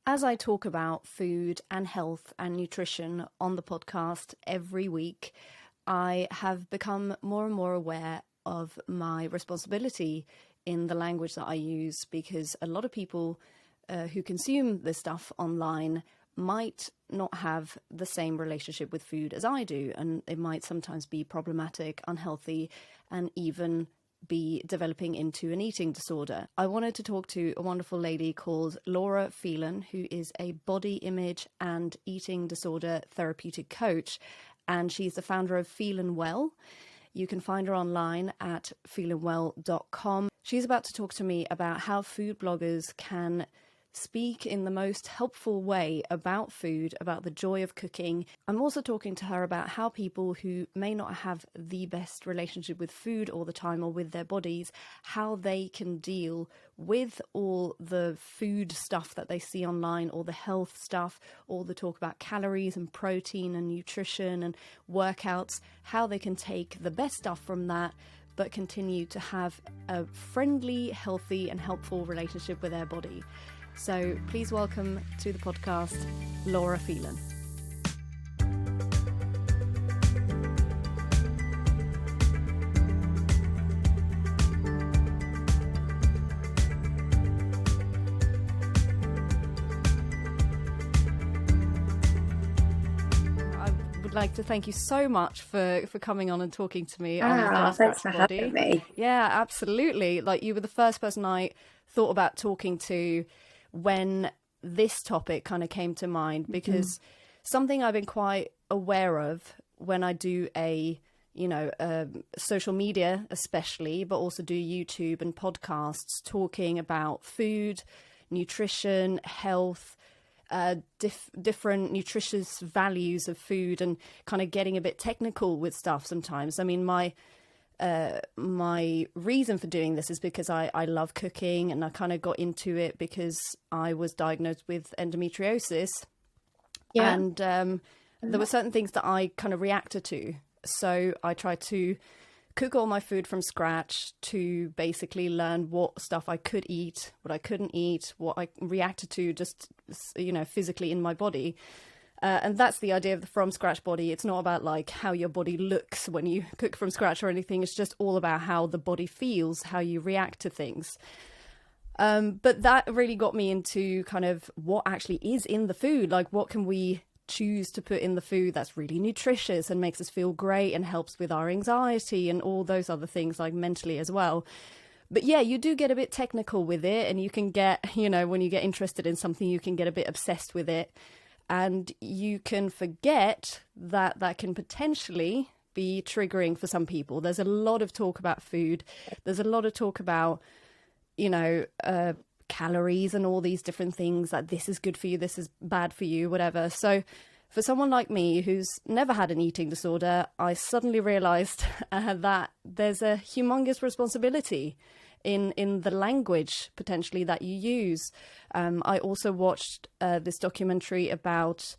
As I talk about food and health and nutrition on the podcast every week, I have become more and more aware of my responsibility in the language that I use, because a lot of people who consume this stuff online might not have the same relationship with food as I do, and it might sometimes be problematic, unhealthy, and even be developing into an eating disorder. I wanted to talk to a wonderful lady called Laura Phelan, who is a body image and eating disorder therapeutic coach, and she's the founder of Phelan Well. You can find her online at phelanwell.com. She's about to talk to me about how food bloggers can speak in the most helpful way about food, about the joy of cooking. I'm also talking to her about how people who may not have the best relationship with food all the time or with their bodies, how they can deal with all the food stuff that they see online, all the health stuff, all the talk about calories and protein and nutrition and workouts, how they can take the best stuff from that but continue to have a friendly, healthy and helpful relationship with their body. So please welcome to the podcast, Laura Phelan. I would like to thank you so much for coming on and talking to me on the Thanks for having me. Yeah, absolutely. Like, you were the first person I thought about talking to when this topic kind of came to mind, because something I've been quite aware of when I do social media especially, but also do YouTube and podcasts talking about food, nutrition, health, different nutritious values of food, and kind of getting a bit technical with stuff sometimes. I mean, my reason for doing this is because I love cooking, and I kind of got into it because I was diagnosed with endometriosis. Yeah. And there were certain things that I kind of reacted to. So I tried to cook all my food from scratch to basically learn what stuff I could eat, what I couldn't eat, what I reacted to just, physically in my body. And that's the idea of the from scratch body. It's not about like how your body looks when you cook from scratch or anything. It's just all about how the body feels, how you react to things. But that really got me into kind of what actually is in the food. Like, what can we choose to put in the food that's really nutritious and makes us feel great and helps with our anxiety and all those other things, like mentally as well. But yeah, you do get a bit technical with it, and you can get, when you get interested in something, you can get a bit obsessed with it. And you can forget that that can potentially be triggering for some people. There's a lot of talk about food. There's a lot of talk about, calories and all these different things, that this is good for you, this is bad for you, whatever. So for someone like me who's never had an eating disorder, I suddenly realized that there's a humongous responsibility in the language potentially that you use. I also watched this documentary about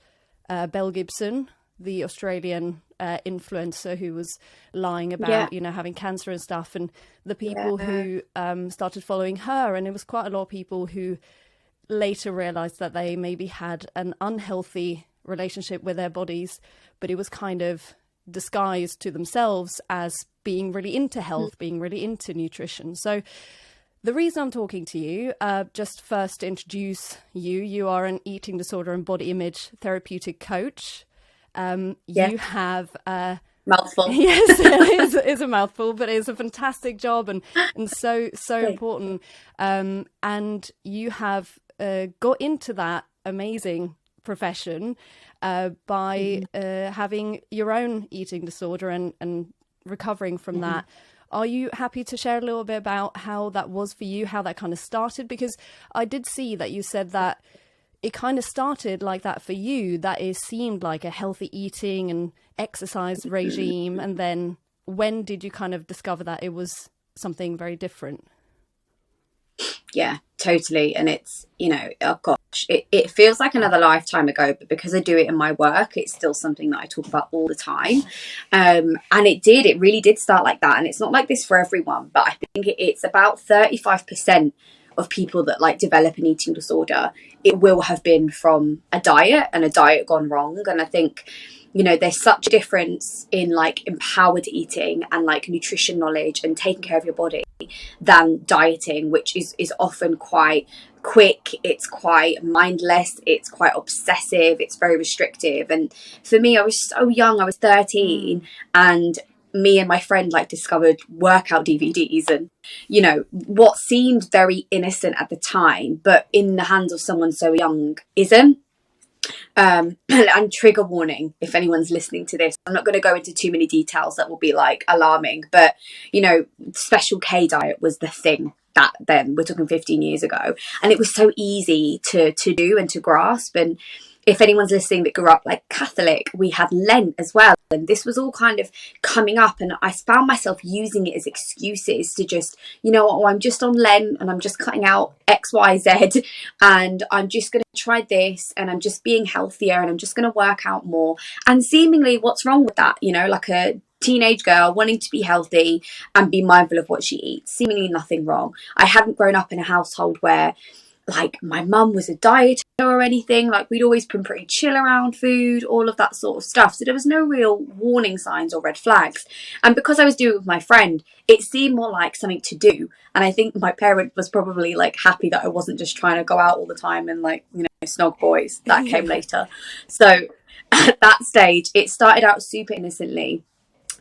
Belle Gibson, the Australian influencer who was lying about, having cancer and stuff, and the people who started following her. And it was quite a lot of people who later realized that they maybe had an unhealthy relationship with their bodies, but it was kind of disguised to themselves as being really into health, being really into nutrition. So the reason I'm talking to you, just first to introduce you, you are an eating disorder and body image therapeutic coach. You have mouthful. Yes, it's a mouthful, but it's a fantastic job and so important. And you have got into that amazing profession by having your own eating disorder and recovering from that. Are you happy to share a little bit about how that was for you, how that kind of started? Because I did see that you said that it kind of started like that for you, that it seemed like a healthy eating and exercise regime. And then when did you kind of discover that it was something very different? Yeah, totally. And it's, oh gosh, it feels like another lifetime ago, but because I do it in my work, it's still something that I talk about all the time. And it really did start like that. And it's not like this for everyone, but I think it's about 35% of people that like develop an eating disorder, it will have been from a diet and a diet gone wrong. And I think, you know, there's such a difference in like empowered eating and like nutrition knowledge and taking care of your body than dieting, which is often quite quick, it's quite mindless, it's quite obsessive, it's very restrictive. And for me, I was so young, I was 13, and me and my friend like discovered workout DVDs, and you know, what seemed very innocent at the time, but in the hands of someone so young isn't. And trigger warning if anyone's listening to this, I'm not going to go into too many details that will be like alarming, but you know, Special K diet was the thing that then, we're talking 15 years ago, and it was so easy to do and to grasp. And if anyone's listening that grew up like Catholic, we had Lent as well, and this was all kind of coming up, and I found myself using it as excuses to just, you know, oh, I'm just on Lent and I'm just cutting out XYZ, and I'm just going to try this, and I'm just being healthier, and I'm just going to work out more. And seemingly, what's wrong with that? You know, like a teenage girl wanting to be healthy and be mindful of what she eats, seemingly nothing wrong. I hadn't grown up in a household where like my mum was a dieter or anything. Like, we'd always been pretty chill around food, all of that sort of stuff. So there was no real warning signs or red flags. And because I was doing it with my friend, it seemed more like something to do. And I think my parent was probably like happy that I wasn't just trying to go out all the time and like, you know, snog boys. That came later. So at that stage, it started out super innocently.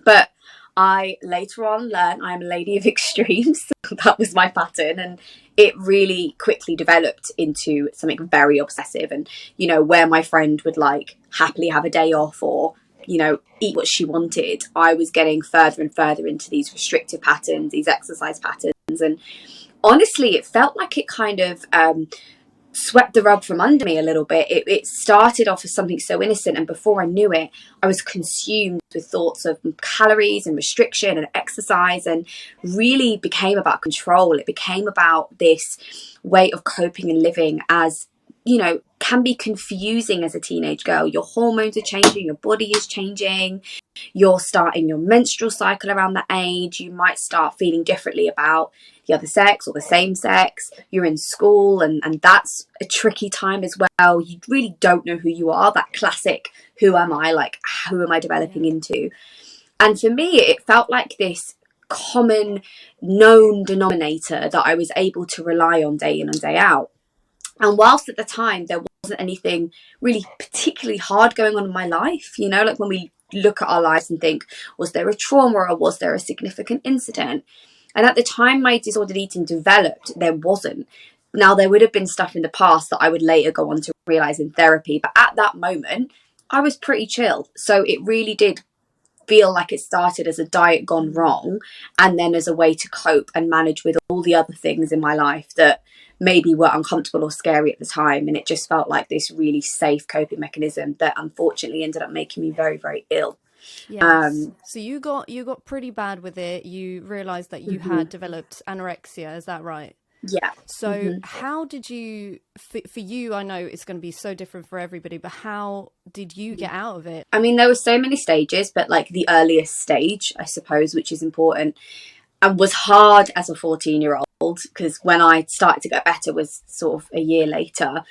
But I later on learned I'm a lady of extremes. That was my pattern, and it really quickly developed into something very obsessive. And you know, where my friend would like happily have a day off or, you know, eat what she wanted, I was getting further and further into these restrictive patterns, these exercise patterns. And honestly, it felt like it kind of swept the rug from under me a little bit. It started off as something so innocent, and before I knew it, I was consumed with thoughts of calories and restriction and exercise, and really became about control. It became about this way of coping and living, as you know, can be confusing as a teenage girl. Your hormones are changing, your body is changing, you're starting your menstrual cycle around that age, you might start feeling differently about the other sex or the same sex, you're in school, and that's a tricky time as well. You really don't know who you are, that classic who am I, like who am I developing into. And for me, it felt like this common known denominator that I was able to rely on day in and day out. And whilst at the time there wasn't anything really particularly hard going on in my life, you know, like when we look at our lives and think, was there a trauma or was there a significant incident? And at the time my disordered eating developed, there wasn't. Now, there would have been stuff in the past that I would later go on to realize in therapy, but at that moment, I was pretty chill. So it really did feel like it started as a diet gone wrong, and then as a way to cope and manage with all the other things in my life that maybe were uncomfortable or scary at the time. And it just felt like this really safe coping mechanism that unfortunately ended up making me very, very ill. Yes. So you got pretty bad with it. You realized that you had developed anorexia. Is that right? Yeah. So how did you, for you, I know it's going to be so different for everybody, but how did you get out of it? I mean, there were so many stages, but like the earliest stage, I suppose, which is important and was hard as a 14-year-old, because when I started to get better was sort of a year later,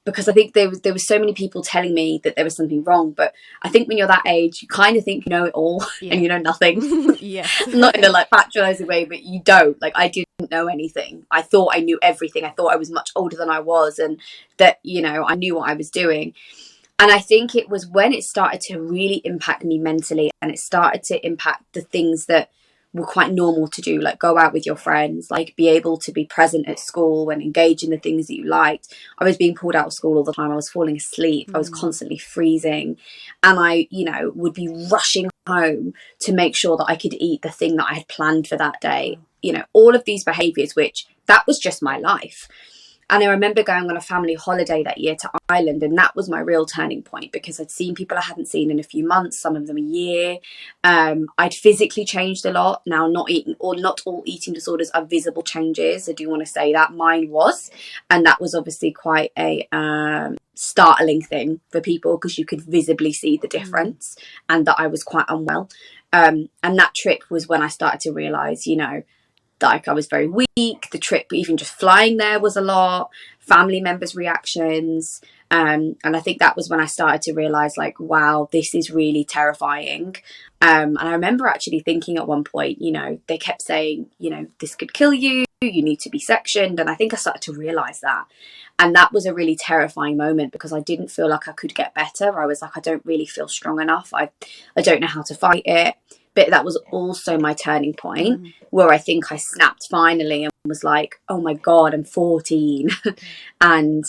because I think there was so many people telling me that there was something wrong. But I think when you're that age, you kind of think you know it all and you know nothing. Yes. Not in a like patronizing way, but you don't. Like, I didn't know anything. I thought I knew everything. I thought I was much older than I was, and that, you know, I knew what I was doing. And I think it was when it started to really impact me mentally, and it started to impact the things that were quite normal to do, like go out with your friends, like be able to be present at school and engage in the things that you liked. I was being pulled out of school all the time. I was falling asleep. I was constantly freezing. And I, you know, would be rushing home to make sure that I could eat the thing that I had planned for that day. You know, all of these behaviours, which that was just my life. And I remember going on a family holiday that year to Ireland, and that was my real turning point, because I'd seen people I hadn't seen in a few months, some of them a year. I'd physically changed a lot. Now, not all eating disorders are visible changes. I do want to say that mine was, and that was obviously quite a startling thing for people, because you could visibly see the difference, and that I was quite unwell. And that trip was when I started to realise, you know, like I was very weak. The trip, even just flying there, was a lot. Family members' reactions. And I think that was when I started to realize, like, wow, this is really terrifying. And I remember actually thinking at one point, you know, they kept saying, you know, this could kill you. You need to be sectioned. And I think I started to realize that. And that was a really terrifying moment because I didn't feel like I could get better. I was like, I don't really feel strong enough. I don't know how to fight it. But that was also my turning point where I think I snapped finally and was like, oh my God, I'm 14. And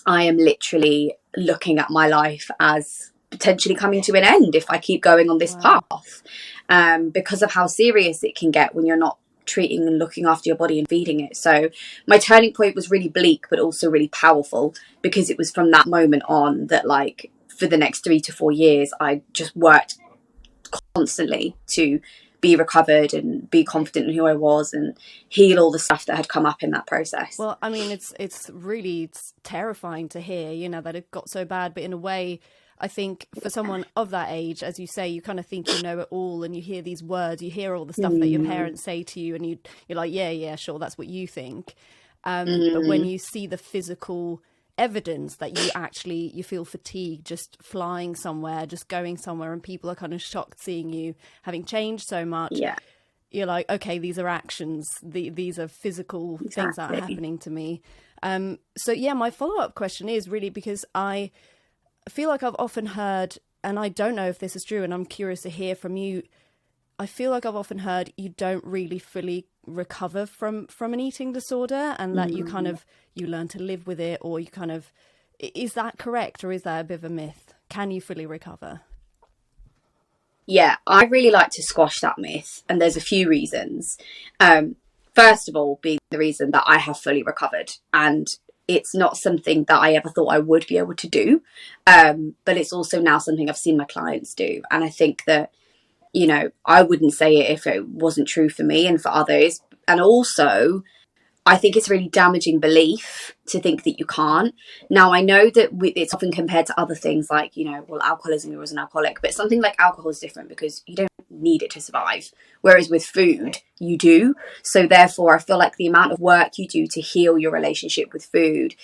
I am literally looking at my life as potentially coming to an end if I keep going on this path, because of how serious it can get when you're not treating and looking after your body and feeding it. So my turning point was really bleak, but also really powerful, because it was from that moment on that, like, for the next 3 to 4 years, I just worked constantly to be recovered and be confident in who I was and heal all the stuff that had come up in that process. Well, I mean, it's really terrifying to hear, you know, that it got so bad. But in a way, I think for someone of that age, as you say, you kind of think you know it all, and you hear these words, you hear all the stuff that your parents say to you, and you're like, yeah, sure, that's what you think. But when you see the physical evidence that you feel fatigued just flying somewhere, just going somewhere, and people are kind of shocked seeing you having changed so much. Yeah. You're like, okay, these are actions. These are physical things that are happening to me. So yeah, my follow-up question is really because I feel like I've often heard, and I don't know if this is true, and I'm curious to hear from you. I feel like I've often heard you don't really fully recover from an eating disorder, and that you kind of, you learn to live with it, or you kind of, is that correct, or is that a bit of a myth? Can you fully recover? Yeah, I really like to squash that myth, and there's a few reasons. First of all, being the reason that I have fully recovered, and it's not something that I ever thought I would be able to do, but it's also now something I've seen my clients do, and I think that, you know, I wouldn't say it if it wasn't true for me and for others. And also, I think it's a really damaging belief to think that you can't. Now, I know that it's often compared to other things like, you know, well, alcoholism, you're an alcoholic, but something like alcohol is different because you don't need it to survive. Whereas with food, you do. So therefore, I feel like the amount of work you do to heal your relationship with food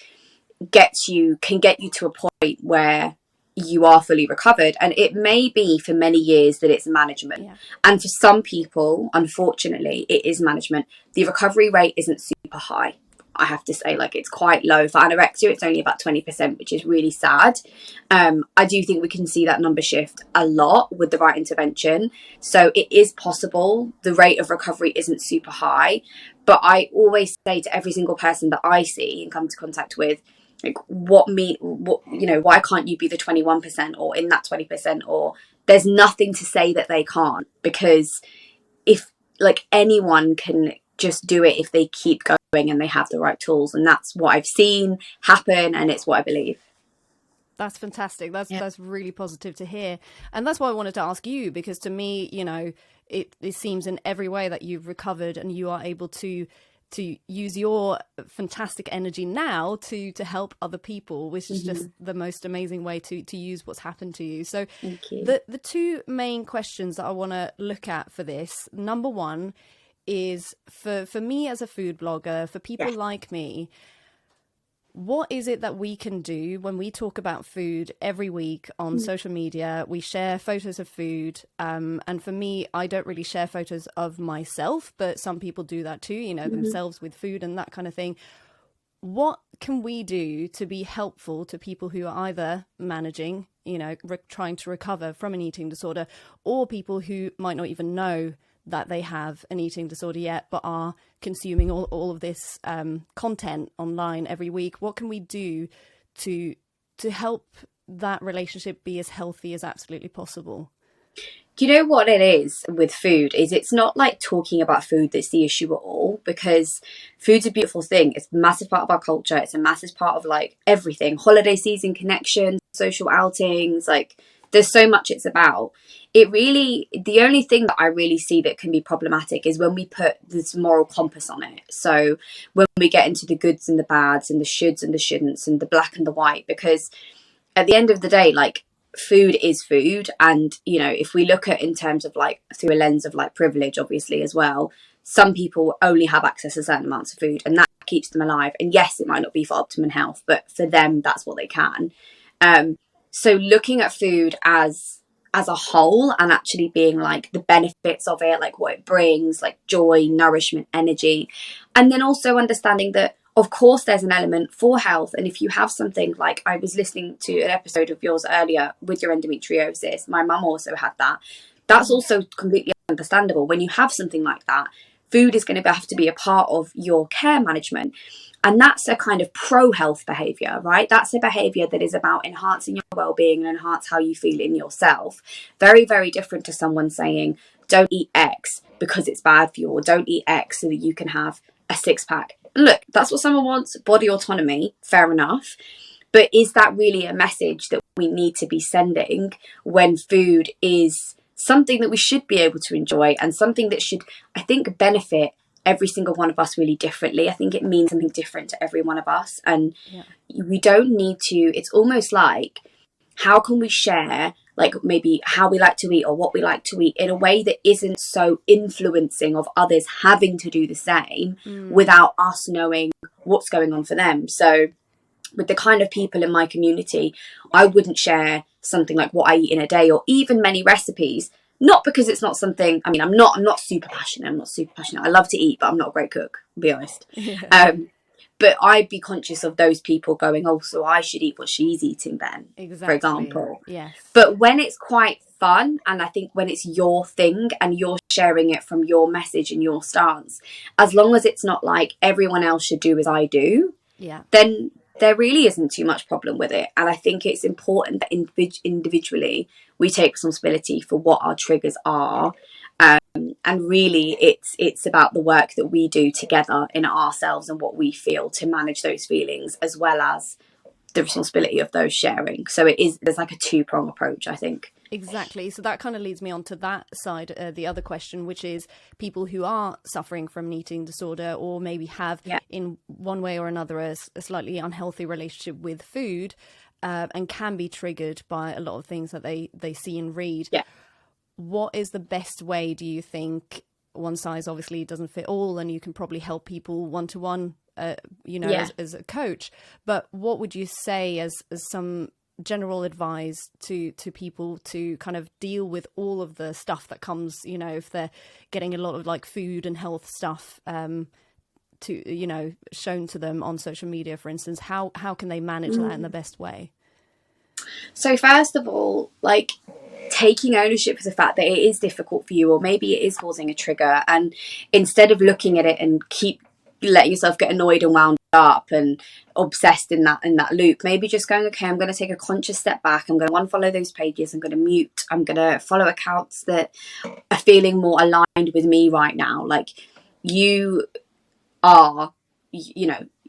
can get you to a point where you are fully recovered. And it may be for many years that it's management. Yeah. And for some people, unfortunately, it is management. The recovery rate isn't super high, I have to say. Like, it's quite low. For anorexia, it's only about 20%, which is really sad. I do think we can see that number shift a lot with the right intervention. So it is possible. The rate of recovery isn't super high. But I always say to every single person that I see and come into contact with, like, why can't you be the 21% or in that 20%? Or there's nothing to say that they can't, because if, like, anyone can just do it if they keep going and they have the right tools. And that's what I've seen happen, and it's what I believe. That's fantastic. That's really positive to hear. And that's why I wanted to ask you, because to me, you know, it seems in every way that you've recovered and you are able to use your fantastic energy now to help other people, which is just the most amazing way to use what's happened to you. So Thank you. the two main questions that I want to look at for this, number one is for me as a food blogger, for people like me, what is it that we can do when we talk about food every week on social media? We share photos of food. And for me, I don't really share photos of myself, but some people do that too, you know, themselves with food and that kind of thing. What can we do to be helpful to people who are either managing, you know, trying to recover from an eating disorder, or people who might not even know that they have an eating disorder yet, but are consuming all of this content online every week? What can we do to help that relationship be as healthy as absolutely possible? Do you know what it is with food? Is it's not like talking about food that's the issue at all, because food's a beautiful thing. It's a massive part of our culture. It's a massive part of, like, everything. Holiday season connections, social outings, like, there's so much it's about. The only thing that I really see that can be problematic is when we put this moral compass on it. So when we get into the goods and the bads and the shoulds and the shouldn'ts and the black and the white, because at the end of the day, like, food is food. And, you know, if we look at in terms of, like, through a lens of, like, privilege, obviously, as well, some people only have access to certain amounts of food, and that keeps them alive. And yes, it might not be for optimum health, but for them, that's what they can. So looking at food as a whole, and actually being like the benefits of it, like what it brings, like joy, nourishment, energy, and then also understanding that of course there's an element for health. And if you have something like, I was listening to an episode of yours earlier with your endometriosis, my mum also had that. That's also completely understandable. When you have something like that, food is going to have to be a part of your care management. And that's a kind of pro-health behavior, right? That's a behavior that is about enhancing your well-being and enhance how you feel in yourself. Very, very different to someone saying, don't eat X because it's bad for you, or don't eat X so that you can have a six-pack. Look, that's what someone wants, body autonomy, fair enough. But is that really a message that we need to be sending when food is something that we should be able to enjoy, and something that should, I think, benefit every single one of us really differently? I think it means something different to every one of us. And we don't need to, it's almost like, how can we share like maybe how we like to eat or what we like to eat in a way that isn't so influencing of others having to do the same without us knowing what's going on for them. So with the kind of people in my community, I wouldn't share something like what I eat in a day, or even many recipes, not because it's not something, I mean, I'm not super passionate. I love to eat, but I'm not a great cook, to be honest. But I'd be conscious of those people going, oh, so I should eat what she's eating then, for example. Yes. But when it's quite fun, and I think when it's your thing and you're sharing it from your message and your stance, as long as it's not like everyone else should do as I do, then there really isn't too much problem with it. And I think it's important that individually we take responsibility for what our triggers are. And really it's about the work that we do together in ourselves and what we feel to manage those feelings, as well as the responsibility of those sharing. So there's like a two-prong approach, I think. Exactly. So that kind of leads me on to that side, the other question, which is people who are suffering from an eating disorder, or maybe have in one way or another a slightly unhealthy relationship with food, and can be triggered by a lot of things that they see and read. What is the best way, do you think? One size obviously doesn't fit all, and you can probably help people one-to-one, as a coach. But what would you say as some general advice to people to kind of deal with all of the stuff that comes, if they're getting a lot of like food and health stuff shown to them on social media, for instance? How can they manage that in the best way? So first of all, like, taking ownership of the fact that it is difficult for you, or maybe it is causing a trigger, and instead of looking at it and keep letting yourself get annoyed and wound up and obsessed in that loop, maybe just going, okay, I'm going to take a conscious step back, I'm going to unfollow those pages, I'm going to mute, I'm going to follow accounts that are feeling more aligned with me right now. Like, you are,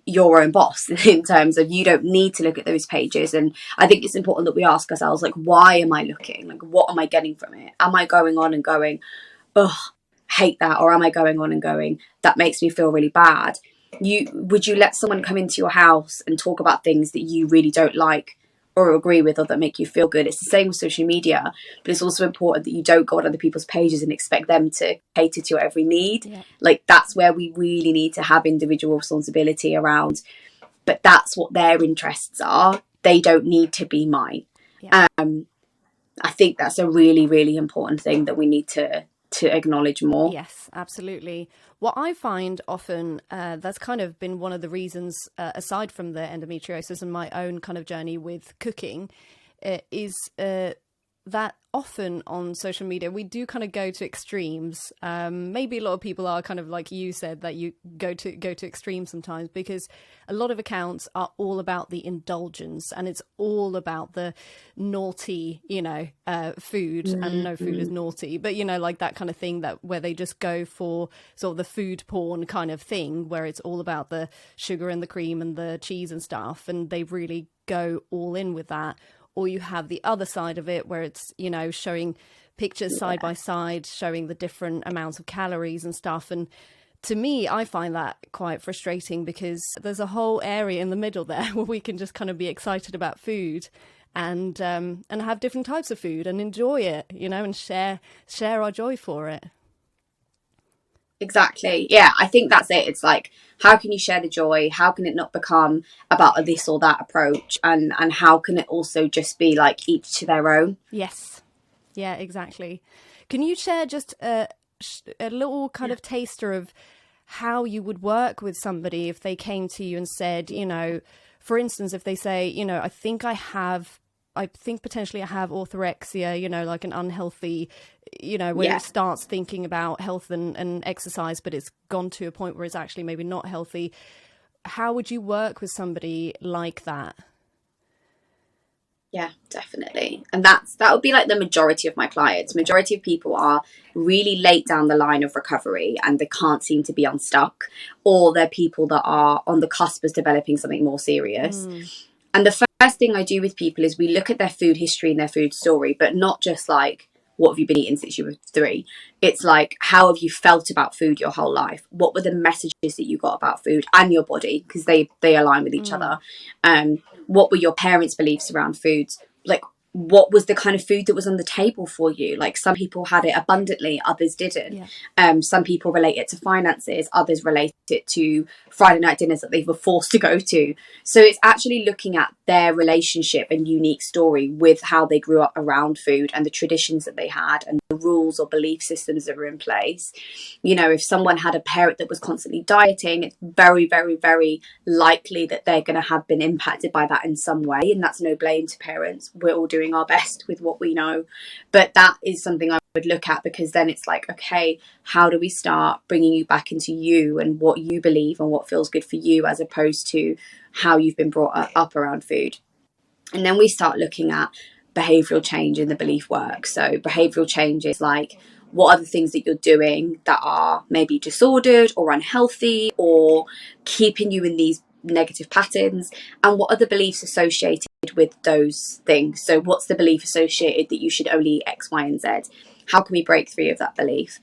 your own boss in terms of, you don't need to look at those pages. And I think it's important that we ask ourselves, like, why am I looking? Like, what am I getting from it? Am I going on and going, ugh, hate that? Or am I going on and going, that makes me feel really bad? Would you let someone come into your house and talk about things that you really don't like or agree with, or that make you feel good? It's the same with social media, but it's also important that you don't go on other people's pages and expect them to cater to your every need. Like, that's where we really need to have individual responsibility around, but that's what their interests are. They don't need to be mine. I think that's a really, really important thing that we need to acknowledge more. Yes, absolutely. What I find often, that's kind of been one of the reasons, aside from the endometriosis and my own kind of journey with cooking, is that often on social media we do kind of go to extremes. Maybe a lot of people are kind of like you said, that you go to extremes sometimes, because a lot of accounts are all about the indulgence, and it's all about the naughty, food, and no food is naughty, but like that kind of thing, that where they just go for sort of the food porn kind of thing, where it's all about the sugar and the cream and the cheese and stuff, and they really go all in with that. Or you have the other side of it, where it's, showing pictures side by side, showing the different amounts of calories and stuff. And to me, I find that quite frustrating, because there's a whole area in the middle there where we can just kind of be excited about food and have different types of food and enjoy it, and share our joy for it. Exactly. Yeah, I think that's it. It's like, how can you share the joy? How can it not become about a this or that approach? And how can it also just be like each to their own? Yes. Yeah, exactly. Can you share just a little kind of taster of how you would work with somebody if they came to you and said, you know, for instance, if they say, you know, I think potentially I have orthorexia, you know, like an unhealthy, you know, where Yeah. it starts thinking about health and exercise, but it's gone to a point where it's actually maybe not healthy. How would you work with somebody like that? Yeah, definitely. And that would be like the majority of my clients. Okay. Majority of people are really late down the line of recovery and they can't seem to be unstuck, or they're people that are on the cusp of developing something more serious. And the first thing I do with people is we look at their food history and their food story, but not just like, what have you been eating since you were 3? It's like, how have you felt about food your whole life? What were the messages that you got about food and your body? Because they align with each other. What were your parents' beliefs around foods? Like, what was the kind of food that was on the table for you? Like, some people had it abundantly, others didn't. Yeah. Some people relate it to finances, others relate it to Friday night dinners that they were forced to go to. So it's actually looking at their relationship and unique story with how they grew up around food and the traditions that they had and the rules or belief systems that were in place. You know, if someone had a parent that was constantly dieting, it's very, very, very likely that they're going to have been impacted by that in some way. And that's no blame to parents. We're all doing our best with what we know. But that is something I would look at, because then it's like, okay, how do we start bringing you back into you and what you believe and what feels good for you, as opposed to how you've been brought up around food. And then we start looking at behavioral change in the belief work. So behavioral change is like, what are the things that you're doing that are maybe disordered or unhealthy or keeping you in these negative patterns, and what are the beliefs associated with those things? So what's the belief associated that you should only eat X, Y, and Z? How can we break free of that belief?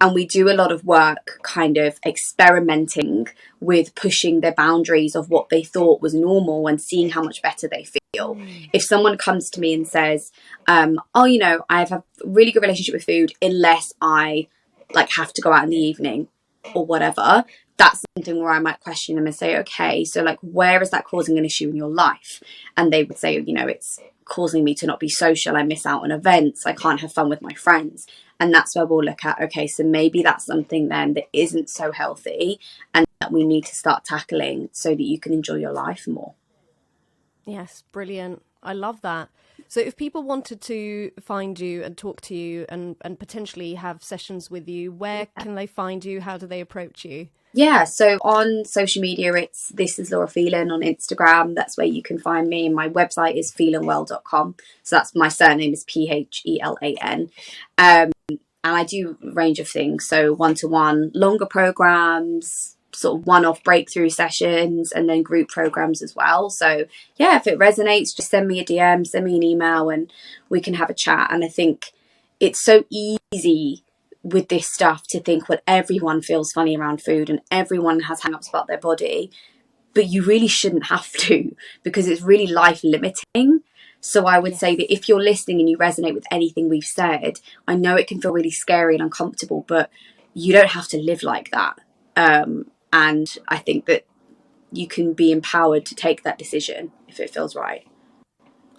And we do a lot of work kind of experimenting with pushing the boundaries of what they thought was normal and seeing how much better they feel. If someone comes to me and says, oh, you know, I have a really good relationship with food unless I like have to go out in the evening or whatever, that's something where I might question them and say, okay, so like, where is that causing an issue in your life? And they would say, you know, it's causing me to not be social. I miss out on events. I can't have fun with my friends. And that's where we'll look at, okay, so maybe that's something then that isn't so healthy and that we need to start tackling so that you can enjoy your life more. Yes, brilliant. I love that. So if people wanted to find you and talk to you and potentially have sessions with you, where can they find you? How do they approach you? Yeah, so on social media, it's This is Laura Phelan on Instagram. That's where you can find me. And my website is phelanwell.com. So that's my surname is Phelan. And I do a range of things. So one-to-one, longer programs, sort of one-off breakthrough sessions, and then group programs as well. So yeah, if it resonates, just send me a DM, send me an email, and we can have a chat. And I think it's so easy with this stuff to think, well, everyone feels funny around food and everyone has hang-ups about their body, but you really shouldn't have to, because it's really life limiting. So I would say that if you're listening and you resonate with anything we've said, I know it can feel really scary and uncomfortable, but you don't have to live like that. And I think that you can be empowered to take that decision if it feels right.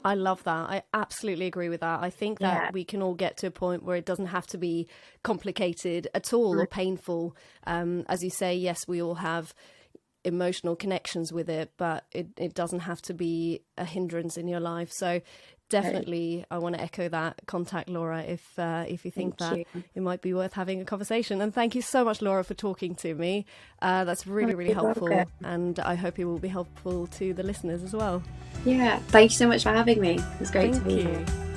I love that. I absolutely agree with that. I think Yeah. that we can all get to a point where it doesn't have to be complicated at all or painful. As you say, yes, we all have emotional connections with it, but it doesn't have to be a hindrance in your life. So definitely, I want to echo that. Contact Laura if you think that it might be worth having a conversation. And thank you so much, Laura, for talking to me. That's really, really helpful. And I hope it will be helpful to the listeners as well. Yeah. Thank you so much for having me. It was great to be here. Thank you.